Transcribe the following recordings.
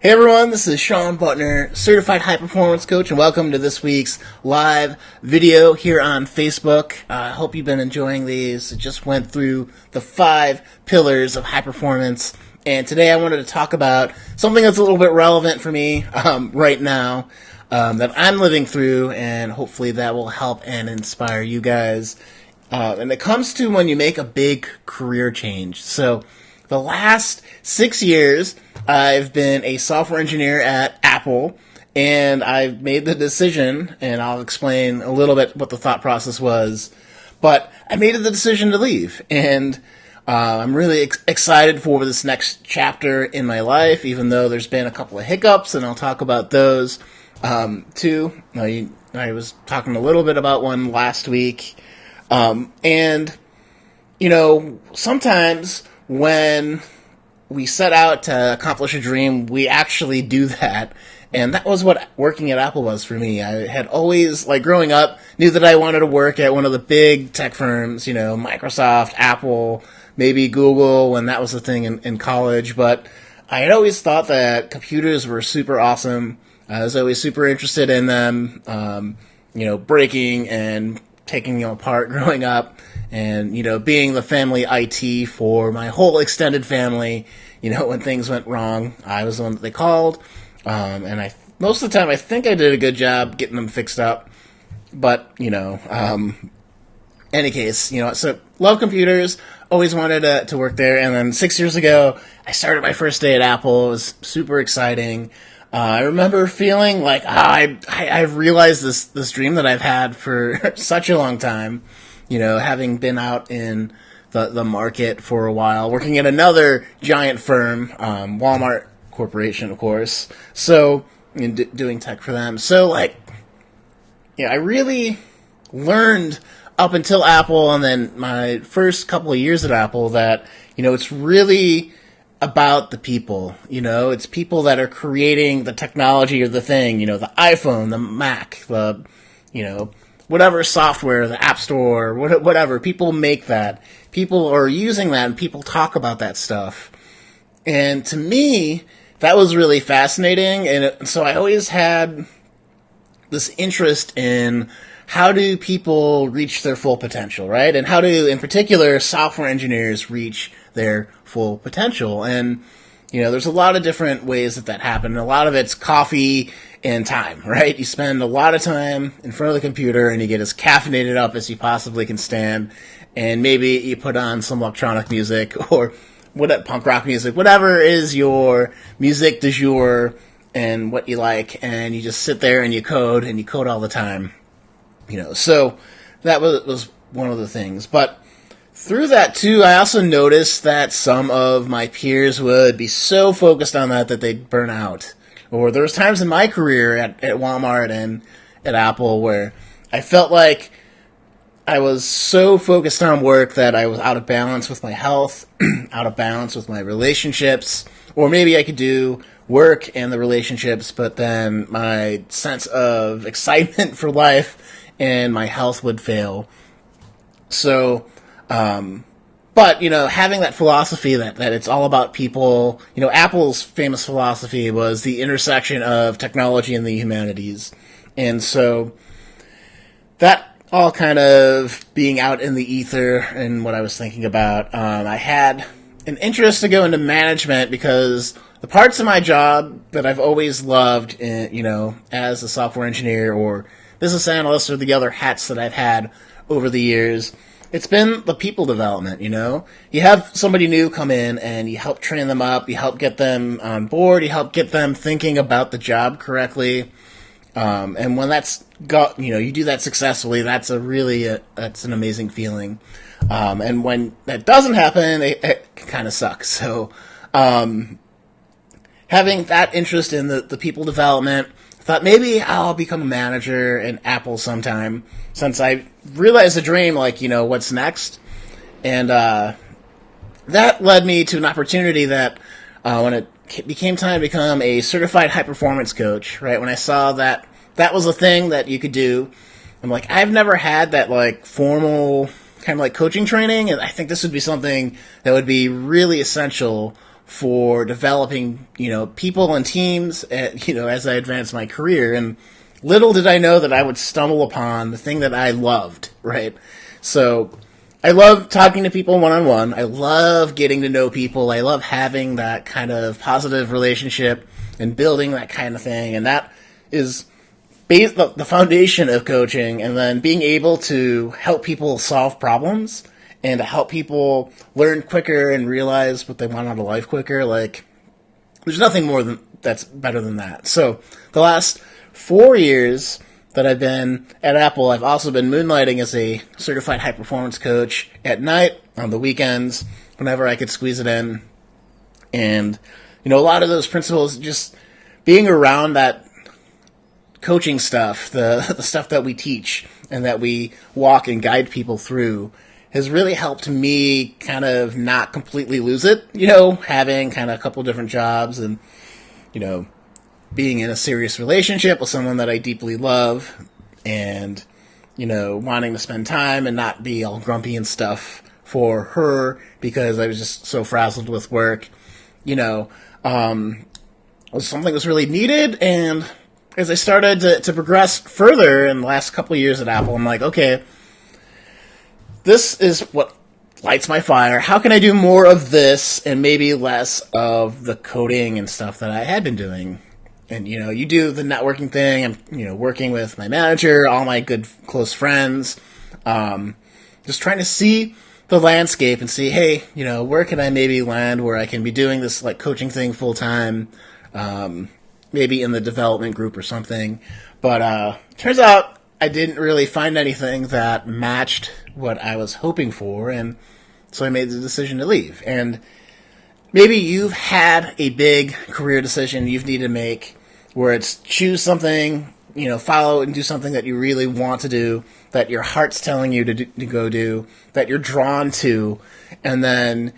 Hey everyone, this is Sean Butner, Certified High Performance Coach, and welcome to this week's live video here on Facebook. I hope you've been enjoying these. I just went through the 5 pillars of high performance, and today I wanted to talk about something that's a little bit relevant for me right now that I'm living through, and hopefully that will help and inspire you guys. And it comes to when you make a big career change. So the last 6 years, I've been a software engineer at Apple, and I've made the decision, and I'll explain a little bit what the thought process was, but I made the decision to leave, and I'm really excited for this next chapter in my life, even though there's been a couple of hiccups, and I'll talk about those too. I was talking a little bit about one last week, and, you know, sometimes when we set out to accomplish a dream, we actually do that. And that was what working at Apple was for me. I had always, growing up, knew that I wanted to work at one of the big tech firms, Microsoft, Apple, maybe Google, when that was the thing in college. But I had always thought that computers were super awesome. I was always super interested in them, breaking and taking them apart growing up. And, being the family IT for my whole extended family, when things went wrong, I was the one that they called. And most of the time, I think I did a good job getting them fixed up. But, any case, so love computers, always wanted to work there. And then 6 years ago, I started my first day at Apple. It was super exciting. I remember feeling like, I've realized this dream that I've had for such a long time. Having been out in the market for a while, working at another giant firm, Walmart Corporation, of course. So, doing tech for them. So, I really learned up until Apple, and then my first couple of years at Apple, that, it's really about the people. It's people that are creating the technology or the thing, the iPhone, the Mac, the, whatever software, the App Store, whatever. People make that. People are using that, and people talk about that stuff. And to me, that was really fascinating. And so I always had this interest in how do people reach their full potential, right? And how do, in particular, software engineers reach their full potential? And there's a lot of different ways that happen. A lot of it's coffee and time, right? You spend a lot of time in front of the computer and you get as caffeinated up as you possibly can stand. And maybe you put on some electronic music or punk rock music, whatever is your music du jour and what you like. And you just sit there and you code all the time. So that was one of the things. But through that, too, I also noticed that some of my peers would be so focused on that they'd burn out. Or there was times in my career at Walmart and at Apple where I felt like I was so focused on work that I was out of balance with my health, out of balance with my relationships. Or maybe I could do work and the relationships, but then my sense of excitement for life and my health would fail. So, but, having that philosophy that it's all about people, Apple's famous philosophy was the intersection of technology and the humanities. And so that all kind of being out in the ether and what I was thinking about, I had an interest to go into management because the parts of my job that I've always loved, as a software engineer or business analyst or the other hats that I've had over the years, it's been the people development, You have somebody new come in and you help train them up, you help get them on board, you help get them thinking about the job correctly. And when you do that successfully, that's that's an amazing feeling. And when that doesn't happen, it kind of sucks. So, having that interest in the people development, I thought maybe I'll become a manager in Apple sometime, since I realized a dream, what's next? And that led me to an opportunity that when it became time to become a certified high-performance coach, right? When I saw that was a thing that you could do, I'm like, I've never had that, formal kind of coaching training, and I think this would be something that would be really essential for developing, people and teams, as I advanced my career. And little did I know that I would stumble upon the thing that I loved, right? So I love talking to people one-on-one. I love getting to know people. I love having that kind of positive relationship and building that kind of thing. And that is the foundation of coaching, and then being able to help people solve problems and to help people learn quicker and realize what they want out of life quicker. Like, there's nothing that's better than that. So the last 4 years that I've been at Apple, I've also been moonlighting as a certified high performance coach at night, on the weekends, whenever I could squeeze it in. And, a lot of those principles, just being around that coaching stuff, the stuff that we teach and that we walk and guide people through, has really helped me kind of not completely lose it, having kind of a couple different jobs and, being in a serious relationship with someone that I deeply love and, wanting to spend time and not be all grumpy and stuff for her because I was just so frazzled with work, was something that was really needed. And as I started to progress further in the last couple of years at Apple, I'm like, okay, this is what lights my fire. How can I do more of this and maybe less of the coding and stuff that I had been doing? And, you do the networking thing. I'm, working with my manager, all my good close friends, just trying to see the landscape and see, hey, where can I maybe land where I can be doing this like coaching thing full time, maybe in the development group or something. But turns out I didn't really find anything that matched what I was hoping for, and so I made the decision to leave. And maybe you've had a big career decision you've needed to make where it's choose something, follow and do something that you really want to do, that your heart's telling you to go do, that you're drawn to, and then,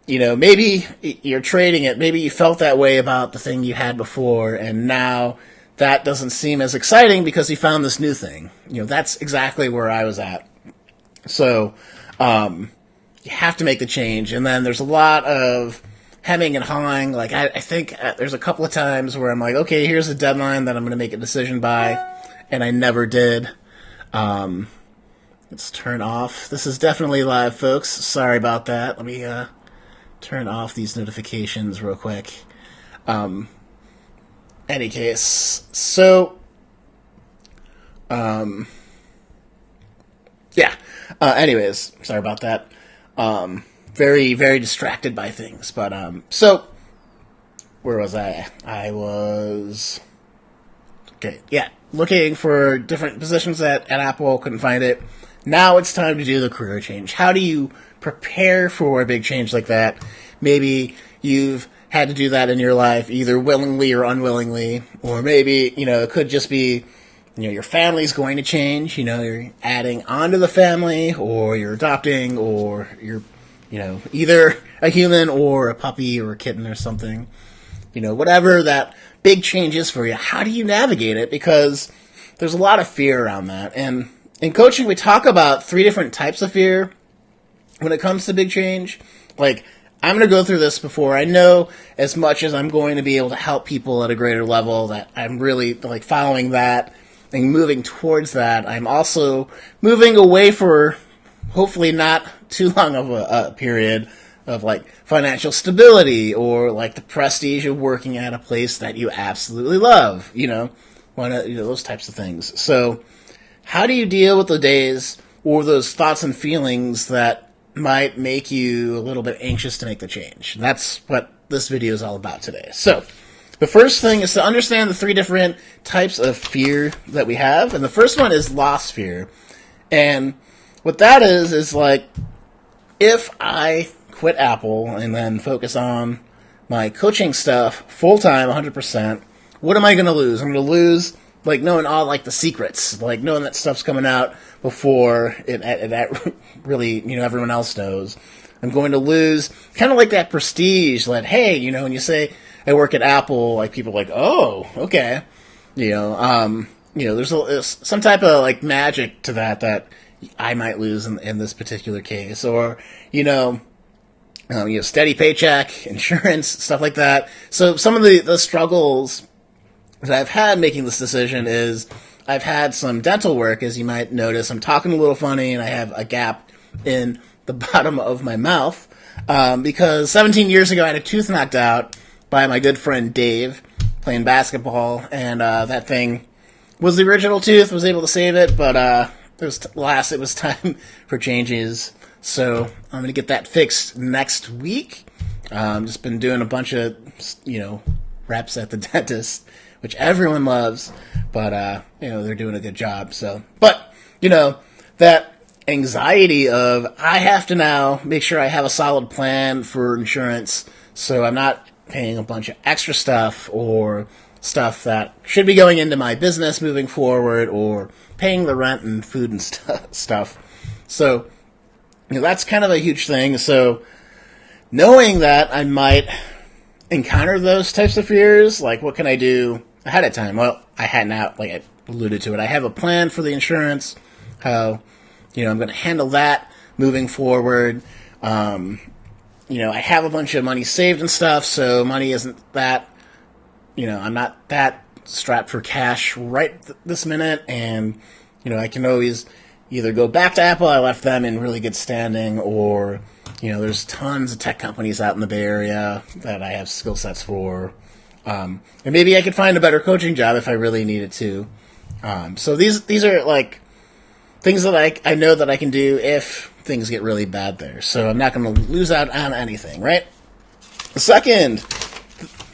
maybe you're trading it. Maybe you felt that way about the thing you had before, and now that doesn't seem as exciting because you found this new thing. That's exactly where I was at. So, you have to make the change, and then there's a lot of hemming and hawing. Like, I think there's a couple of times where I'm like, okay, here's a deadline that I'm going to make a decision by, and I never did. Let's turn off. This is definitely live, folks. Sorry about that. Let me turn off these notifications real quick. Any case, so, yeah. Anyways, sorry about that. Very, very distracted by things. But, so, where was I? I was, okay, yeah, looking for different positions at Apple, couldn't find it. Now it's time to do the career change. How do you prepare for a big change like that? Maybe you've had to do that in your life, either willingly or unwillingly, or maybe, it could just be, your family's going to change, you're adding on to the family, or you're adopting, or you're, either a human or a puppy or a kitten or something, whatever that big change is for you. How do you navigate it? Because there's a lot of fear around that. And in coaching, we talk about 3 different types of fear when it comes to big change. Like, I'm going to go through this before I know as much as I'm going to be able to help people at a greater level, that I'm really like following that and moving towards that. I'm also moving away for hopefully not too long of a period of like financial stability or like the prestige of working at a place that you absolutely love, those types of things. So how do you deal with the days or those thoughts and feelings that might make you a little bit anxious to make the change? That's what this video is all about today. So, the first thing is to understand the 3 different types of fear that we have. And the first one is loss fear. And what that is like, if I quit Apple and then focus on my coaching stuff full-time, 100%, what am I going to lose? I'm going to lose, like, knowing all, like, the secrets, like, knowing that stuff's coming out before it really, everyone else knows. I'm going to lose kind of like that prestige, like, hey, when you say I work at Apple, like, people are like, oh, okay. There's some type of, like, magic to that I might lose in this particular case. Or, steady paycheck, insurance, stuff like that. So some of the struggles that I've had making this decision is I've had some dental work, as you might notice. I'm talking a little funny, and I have a gap in the bottom of my mouth because 17 years ago I had a tooth knocked out by my good friend Dave playing basketball, and that thing was the original tooth. Was able to save it, but it was time for changes. So I'm going to get that fixed next week. Just been doing a bunch of, reps at the dentist, which everyone loves, but, they're doing a good job. So, but, that anxiety of I have to now make sure I have a solid plan for insurance so I'm not paying a bunch of extra stuff or stuff that should be going into my business moving forward or paying the rent and food and stuff. So, that's kind of a huge thing. So knowing that I might encounter those types of fears, like what can I do ahead of time? Well, I had not, like I alluded to it, I have a plan for the insurance, how, I'm going to handle that moving forward. I have a bunch of money saved and stuff, so money isn't that, I'm not that strapped for cash right this minute, and, I can always either go back to Apple, I left them in really good standing, or, there's tons of tech companies out in the Bay Area that I have skill sets for. And maybe I could find a better coaching job if I really needed to. So these are like things that I know that I can do if things get really bad there. So I'm not going to lose out on anything, right? The second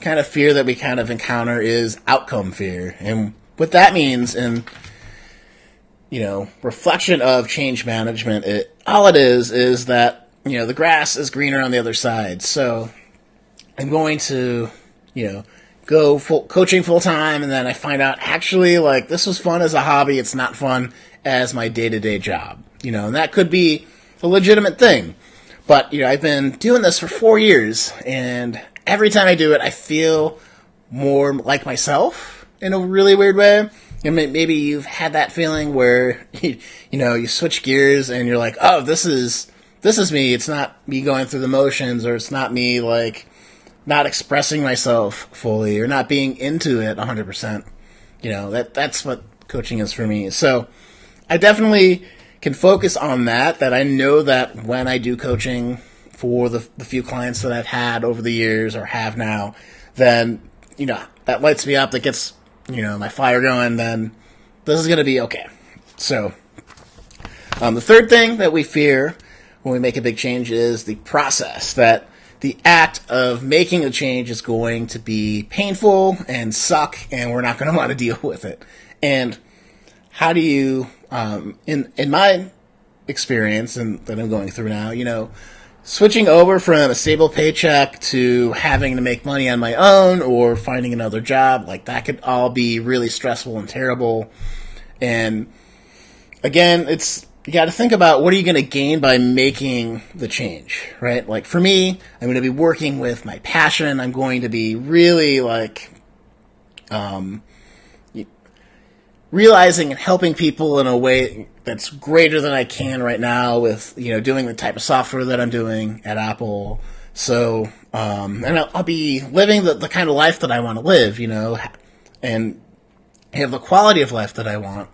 kind of fear that we kind of encounter is outcome fear. And what that means in reflection of change management, all it is that, the grass is greener on the other side. So I'm going to, go coaching full time, and then I find out actually, like, this was fun as a hobby. It's not fun as my day-to-day job, and that could be a legitimate thing. But, I've been doing this for 4 years, and every time I do it, I feel more like myself in a really weird way. Maybe you've had that feeling where, you switch gears and you're like, oh, this is me. It's not me going through the motions, or it's not me, like, not expressing myself fully or not being into it 100%. That's what coaching is for me. So I definitely can focus on that I know that when I do coaching for the few clients that I've had over the years or have now, then, that lights me up, that gets my fire going, then this is going to be okay. So, the third thing that we fear when we make a big change is the process, that the act of making a change is going to be painful and suck, and we're not going to want to deal with it. And how do you, in my experience and that I'm going through now, switching over from a stable paycheck to having to make money on my own or finding another job, like that could all be really stressful and terrible. And again, you got to think about what are you going to gain by making the change, right? Like for me, I'm going to be working with my passion. I'm going to be really realizing and helping people in a way that's greater than I can right now with, doing the type of software that I'm doing at Apple. So, and I'll be living the kind of life that I want to live, and have the quality of life that I want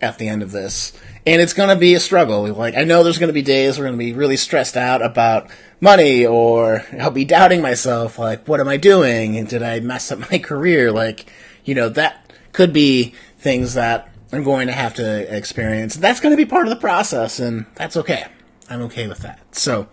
at the end of this. And it's going to be a struggle. Like, I know there's going to be days we're going to be really stressed out about money, or I'll be doubting myself, like, what am I doing? And did I mess up my career? Like, that could be things that I'm going to have to experience. That's going to be part of the process, and that's okay. I'm okay with that. So,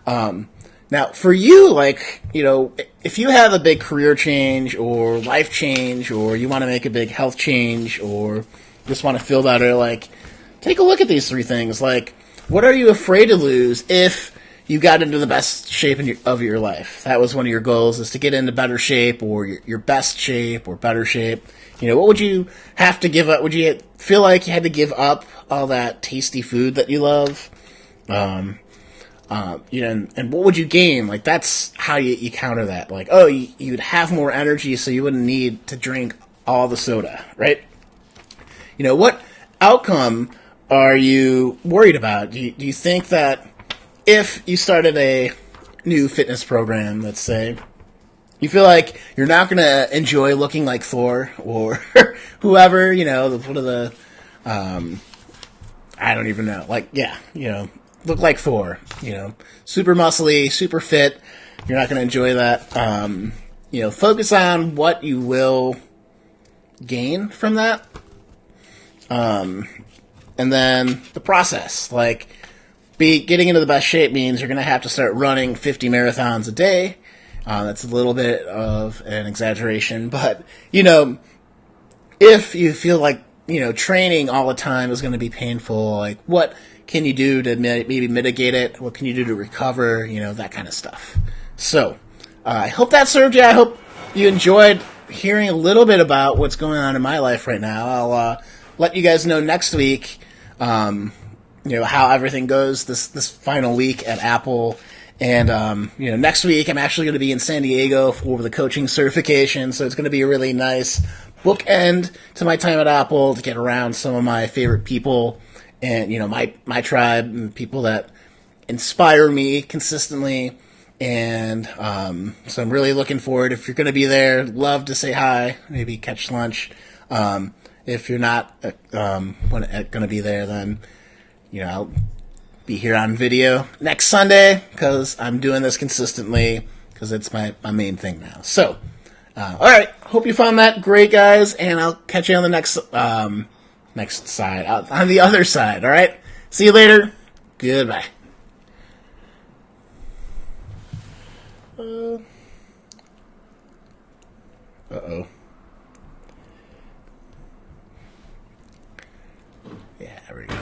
now for you, like, if you have a big career change or life change, or you want to make a big health change, or just want to feel better, like, take a look at these three things. Like, what are you afraid to lose if you got into the best shape of your life? That was one of your goals, is to get into better shape, or your best shape, or better shape. What would you have to give up? Would you feel like you had to give up all that tasty food that you love? And what would you gain? Like, that's how you counter that. Like, oh, you'd have more energy, so you wouldn't need to drink all the soda, right? What outcome are you worried about? Do you think that if you started a new fitness program, let's say, you feel like you're not going to enjoy looking like Thor or whoever, one of the, I don't even know, look like Thor, super muscly, super fit. You're not going to enjoy that. Focus on what you will gain from that. And then the process, getting into the best shape means you're going to have to start running 50 marathons a day. That's a little bit of an exaggeration, but, if you feel like, training all the time is going to be painful, what can you do to maybe mitigate it? What can you do to recover? That kind of stuff. So, I hope that served you. I hope you enjoyed hearing a little bit about what's going on in my life right now. I'll let you guys know next week, how everything goes this final week at Apple. And, next week I'm actually going to be in San Diego for the coaching certification, so it's going to be a really nice bookend to my time at Apple to get around some of my favorite people and, my tribe and people that inspire me consistently. And so I'm really looking forward. If you're going to be there, love to say hi, maybe catch lunch. If you're not going to be there, then, I'll be here on video next Sunday because I'm doing this consistently because it's my main thing now. So, all right. Hope you found that great, guys, and I'll catch you on the next side, on the other side. All right. See you later. Goodbye. Uh-oh. Yeah, there we go.